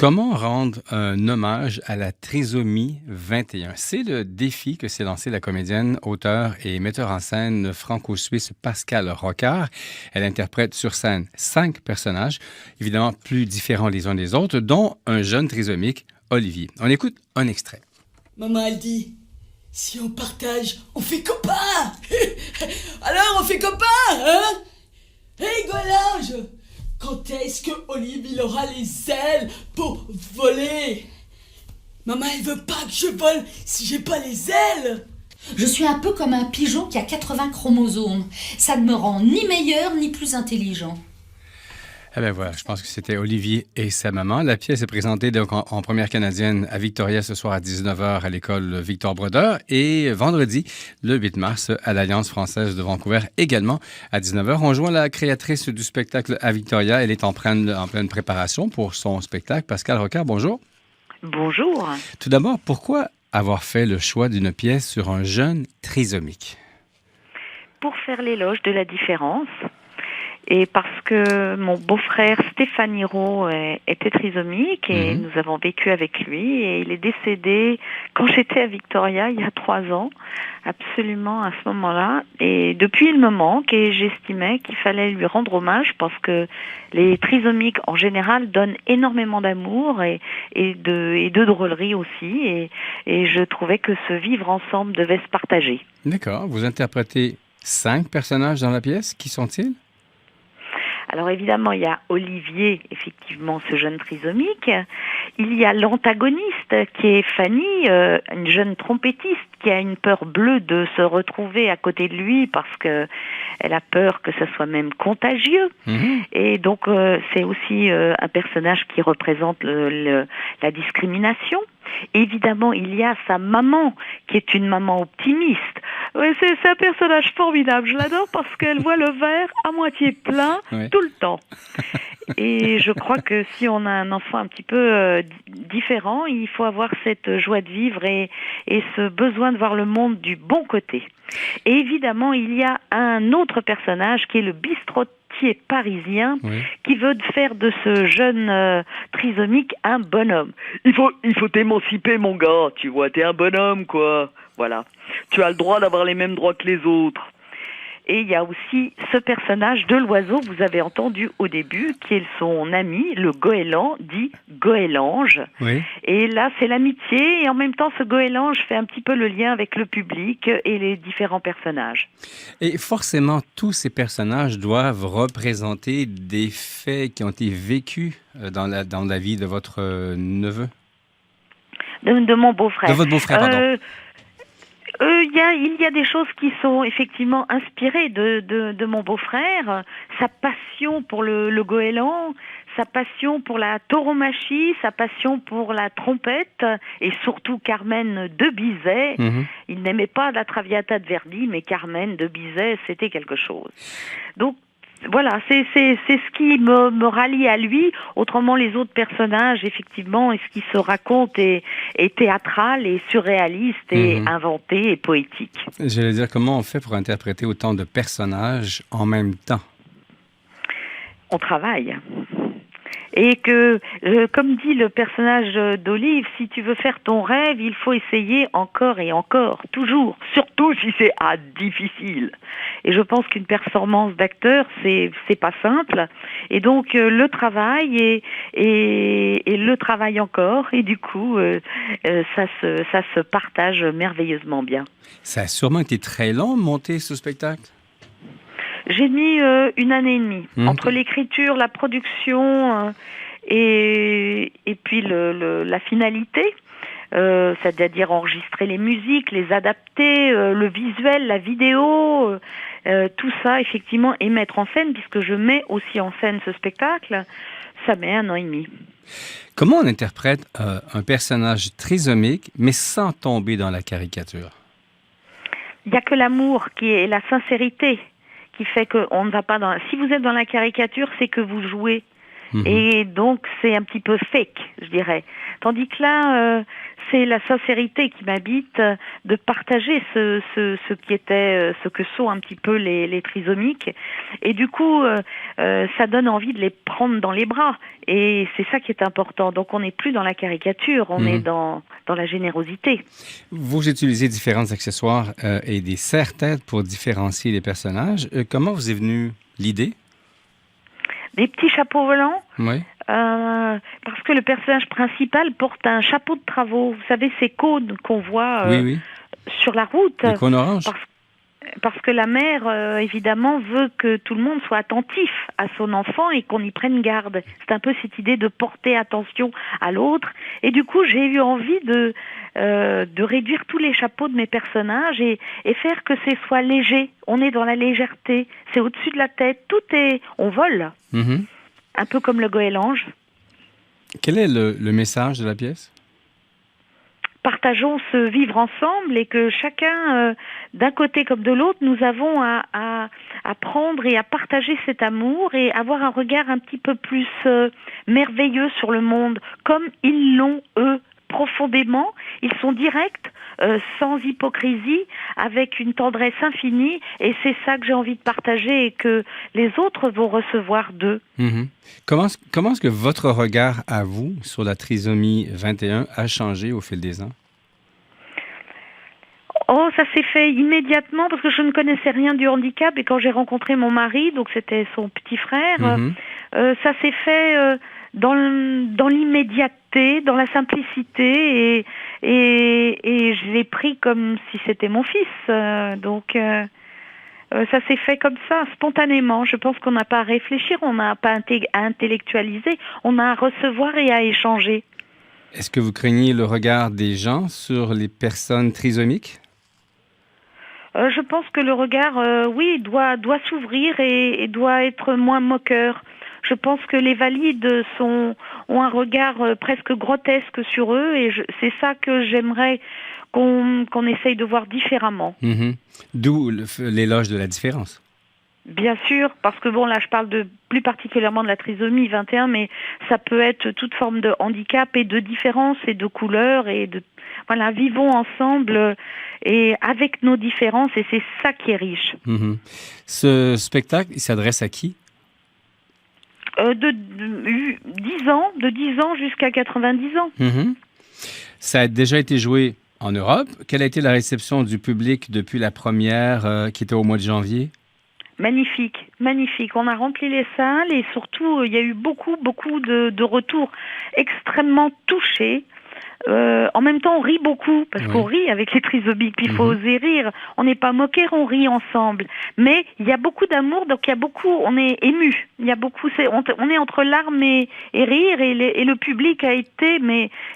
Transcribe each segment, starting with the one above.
Comment rendre un hommage à la trisomie 21? C'est le défi que s'est lancé la comédienne, auteure et metteur en scène franco-suisse Pascale Rocard. Elle interprète sur scène 5 personnages, évidemment plus différents les uns des autres, dont un jeune trisomique, Olivier. On écoute un extrait. Maman, elle dit, si on partage, on fait copain. Alors, on fait copain, hein? Hey, Golange, quand est-ce que Olive, il aura les ailes pour voler? Maman, elle veut pas que je vole si j'ai pas les ailes. Je suis un peu comme un pigeon qui a 80 chromosomes. Ça ne me rend ni meilleur ni plus intelligent. Eh bien voilà, je pense que c'était Olivier et sa maman. La pièce est présentée donc en première canadienne à Victoria ce soir à 19h à l'école Victor Brodeur et vendredi, le 8 mars, à l'Alliance française de Vancouver également à 19h. On joint la créatrice du spectacle à Victoria. Elle est en pleine préparation pour son spectacle. Pascale Rocard, bonjour. Bonjour. Tout d'abord, pourquoi avoir fait le choix d'une pièce sur un jeune trisomique? Pour faire l'éloge de la différence, et parce que mon beau-frère Stéphane Hiro était trisomique et nous avons vécu avec lui et il est décédé quand j'étais à Victoria il y a 3 ans, absolument à ce moment-là. Et depuis il me manque et j'estimais qu'il fallait lui rendre hommage parce que les trisomiques en général donnent énormément d'amour et de drôlerie aussi et je trouvais que ce vivre ensemble devait se partager. D'accord. Vous interprétez 5 personnages dans la pièce. Qui sont-ils? Alors évidemment, il y a Olivier, effectivement, ce jeune trisomique. Il y a l'antagoniste, qui est Fanny, une jeune trompettiste qui a une peur bleue de se retrouver à côté de lui parce que elle a peur que ça soit même contagieux. Et donc, c'est aussi un personnage qui représente la discrimination. Évidemment, il y a sa maman, qui est une maman optimiste. Ouais, c'est un personnage formidable, je l'adore parce qu'elle voit le verre à moitié plein tout le temps. Et je crois que si on a un enfant un petit peu différent, il faut avoir cette joie de vivre et ce besoin de voir le monde du bon côté. Et évidemment, il y a un autre personnage qui est le bistrotier parisien qui veut faire de ce jeune trisomique un bonhomme. Il faut t'émanciper, mon gars, tu vois, t'es un bonhomme, quoi. Voilà. Tu as le droit d'avoir les mêmes droits que les autres. Et il y a aussi ce personnage de l'oiseau, vous avez entendu au début, qui est son ami, le goéland, dit goélange. Oui. Et là, c'est l'amitié, et en même temps, ce goélange fait un petit peu le lien avec le public et les différents personnages. Et forcément, tous ces personnages doivent représenter des faits qui ont été vécus dans la vie de votre neveu? De mon beau-frère. De votre beau-frère, pardon. Il y a des choses qui sont effectivement inspirées de mon beau-frère, sa passion pour le goéland, sa passion pour la tauromachie, sa passion pour la trompette et surtout Carmen de Bizet. Il n'aimait pas la Traviata de Verdi, mais Carmen de Bizet, c'était quelque chose. Donc, voilà, c'est ce qui me rallie à lui. Autrement, les autres personnages, effectivement, ce qui se raconte est théâtral et surréaliste et inventé et poétique. J'allais dire, comment on fait pour interpréter autant de personnages en même temps? On travaille. Et que, comme dit le personnage d'Olive, si tu veux faire ton rêve, il faut essayer encore et encore, toujours, surtout si c'est difficile. Et je pense qu'une performance d'acteur, c'est pas simple. Et donc le travail et le travail encore, et du coup, ça se partage merveilleusement bien. Ça a sûrement été très long de monter ce spectacle? J'ai mis 1 année et demie entre l'écriture, la production et puis la finalité, c'est-à-dire enregistrer les musiques, les adapter, le visuel, la vidéo, tout ça effectivement et mettre en scène puisque je mets aussi en scène ce spectacle, ça met 1 an et demi. Comment on interprète un personnage trisomique mais sans tomber dans la caricature? Il n'y a que l'amour et la sincérité qui fait qu'on ne va pas dans... Si vous êtes dans la caricature, c'est que vous jouez. Et donc, c'est un petit peu fake, je dirais. Tandis que là, c'est la sincérité qui m'habite de partager ce qui était, ce que sont un petit peu les trisomiques. Et du coup, ça donne envie de les prendre dans les bras. Et c'est ça qui est important. Donc, on n'est plus dans la caricature, on est dans la générosité. Vous utilisez différents accessoires et des serre-têtes pour différencier les personnages. Comment vous est venue l'idée? Des petits chapeaux volants. Oui. Parce que le personnage principal porte un chapeau de travaux. Vous savez, ces cônes qu'on voit sur la route. Les cônes oranges. Parce que la mère, évidemment, veut que tout le monde soit attentif à son enfant et qu'on y prenne garde. C'est un peu cette idée de porter attention à l'autre. Et du coup, j'ai eu envie de réduire tous les chapeaux de mes personnages et faire que ce soit léger. On est dans la légèreté. C'est au-dessus de la tête. Tout est... On vole. Un peu comme le goélange. Quel est le message de la pièce? Partageons ce vivre ensemble et que chacun, d'un côté comme de l'autre, nous avons à prendre et à partager cet amour et avoir un regard un petit peu plus merveilleux sur le monde, comme ils l'ont, eux, profondément. Ils sont directs, sans hypocrisie, avec une tendresse infinie, et c'est ça que j'ai envie de partager et que les autres vont recevoir d'eux. Comment est-ce que votre regard à vous sur la trisomie 21 a changé au fil des ans? Oh, ça s'est fait immédiatement parce que je ne connaissais rien du handicap et quand j'ai rencontré mon mari, donc c'était son petit frère, ça s'est fait dans l'immédiateté, dans la simplicité et je l'ai pris comme si c'était mon fils. Donc ça s'est fait comme ça, spontanément. Je pense qu'on n'a pas à réfléchir, on n'a pas à intellectualiser, on a à recevoir et à échanger. Est-ce que vous craignez le regard des gens sur les personnes trisomiques? Je pense que le regard, oui, doit s'ouvrir et doit être moins moqueur. Je pense que les valides ont un regard presque grotesque sur eux et c'est ça que j'aimerais qu'on essaye de voir différemment. D'où l'éloge de la différence. Bien sûr, parce que bon, là, je parle plus particulièrement de la trisomie 21, mais ça peut être toute forme de handicap et de différence et de couleur et de... Voilà, vivons ensemble et avec nos différences et c'est ça qui est riche. Ce spectacle, il s'adresse à qui? De 10 ans jusqu'à 90 ans. Ça a déjà été joué en Europe. Quelle a été la réception du public depuis la première qui était au mois de janvier? Magnifique, magnifique. On a rempli les salles et surtout, il y a eu beaucoup de retours extrêmement touchés. En même temps, on rit beaucoup, parce qu'on rit avec les trisomiques, puis il faut oser rire. On n'est pas moqués, on rit ensemble. Mais il y a beaucoup d'amour, donc il y a beaucoup, on est ému. Il y a beaucoup, on est entre larmes et rire, et le public est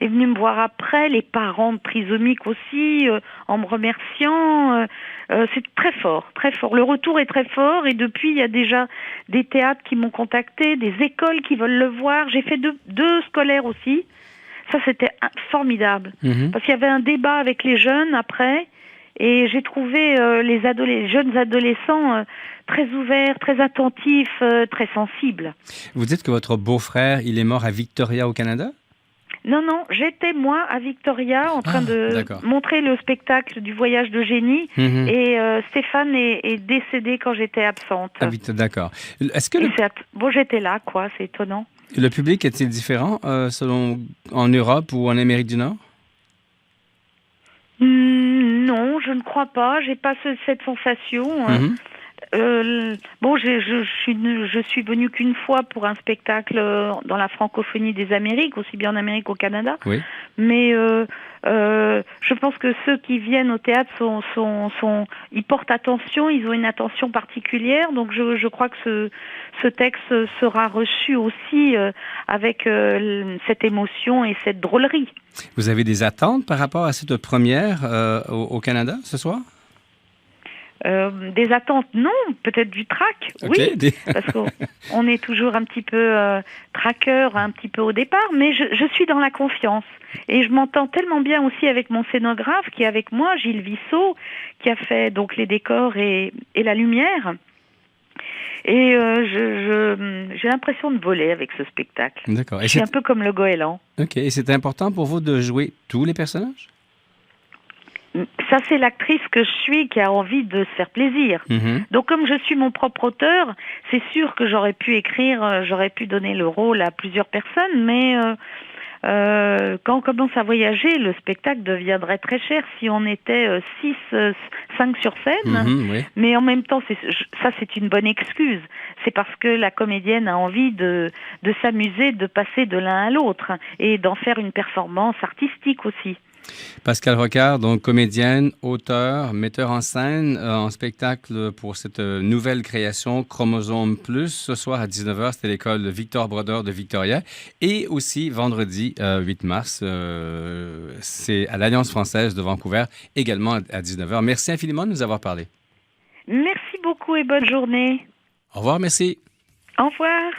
venu me voir après, les parents de trisomiques aussi, en me remerciant. C'est très fort, très fort. Le retour est très fort, et depuis, il y a déjà des théâtres qui m'ont contacté, des écoles qui veulent le voir. J'ai fait deux scolaires aussi. Ça, c'était formidable. Parce qu'il y avait un débat avec les jeunes après, et j'ai trouvé les jeunes adolescents très ouverts, très attentifs, très sensibles. Vous dites que votre beau-frère, il est mort à Victoria, au Canada? Non, j'étais moi à Victoria en train de montrer le spectacle du voyage d'Eugénie et Stéphane est décédé quand j'étais absente. Ah, d'accord. Est-ce que bon, j'étais là, quoi, c'est étonnant. Le public est-il différent en Europe ou en Amérique du Nord? Non, je ne crois pas. J'ai pas cette sensation. Bon, je suis venue qu'une fois pour un spectacle dans la francophonie des Amériques, aussi bien en Amérique qu'au Canada. Oui. Mais je pense que ceux qui viennent au théâtre ils portent attention, ils ont une attention particulière. Donc je crois que ce texte sera reçu aussi avec cette émotion et cette drôlerie. Vous avez des attentes par rapport à cette première au Canada ce soir? Des attentes, non, peut-être du trac, oui, parce qu'on est toujours un petit peu traqueur, un petit peu au départ, mais je suis dans la confiance et je m'entends tellement bien aussi avec mon scénographe qui est avec moi, Gilles Vissot, qui a fait donc les décors et la lumière. Et j'ai l'impression de voler avec ce spectacle. D'accord. Je suis un peu comme le goéland. OK. Et c'est important pour vous de jouer tous les personnages? Ça, c'est l'actrice que je suis qui a envie de se faire plaisir. Mhm. Donc, comme je suis mon propre auteur, c'est sûr que j'aurais pu écrire, j'aurais pu donner le rôle à plusieurs personnes, mais quand on commence à voyager, le spectacle deviendrait très cher si on était 5 sur scène. Mhm, oui. Mais en même temps, ça, c'est une bonne excuse. C'est parce que la comédienne a envie de s'amuser, de passer de l'un à l'autre et d'en faire une performance artistique aussi. Pascale Rocard, donc comédienne, auteur, metteur en scène en spectacle pour cette nouvelle création Chromosome Plus. Ce soir à 19h, c'était l'école Victor Brodeur de Victoria. Et aussi vendredi 8 mars, c'est à l'Alliance française de Vancouver, également à 19h. Merci infiniment de nous avoir parlé. Merci beaucoup et bonne journée. Au revoir, merci. Au revoir.